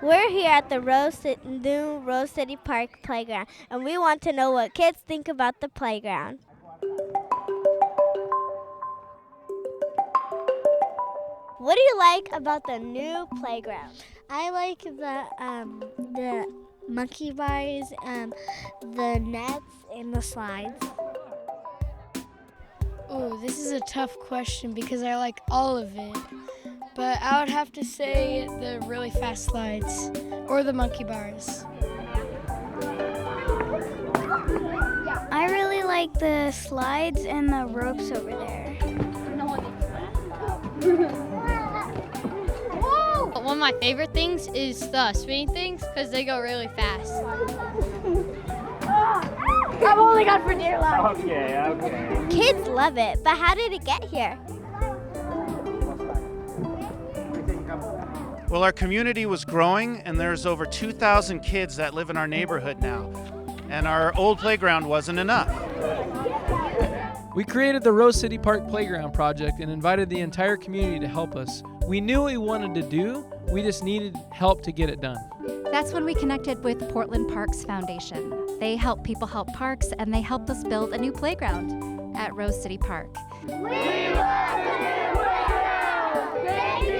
We're here at the new Rose City Park playground, and we want to know what kids think about the playground. What do you like about the new playground? I like the monkey bars, the nets, and the slides. Oh, this is a tough question because I like all of it. But I would have to say the really fast slides or the monkey bars. I really like the slides and the ropes over there. One of my favorite things is the spinning things because they go really fast. I'm only gone for dear life. Okay. Kids love it, but how did it get here? Well, our community was growing, and there's over 2,000 kids that live in our neighborhood now. And our old playground wasn't enough. We created the Rose City Park Playground Project and invited the entire community to help us. We knew what we wanted to do, we just needed help to get it done. That's when we connected with Portland Parks Foundation. They help people help parks, and they helped us build a new playground at Rose City Park. We love the new playground! Thank you!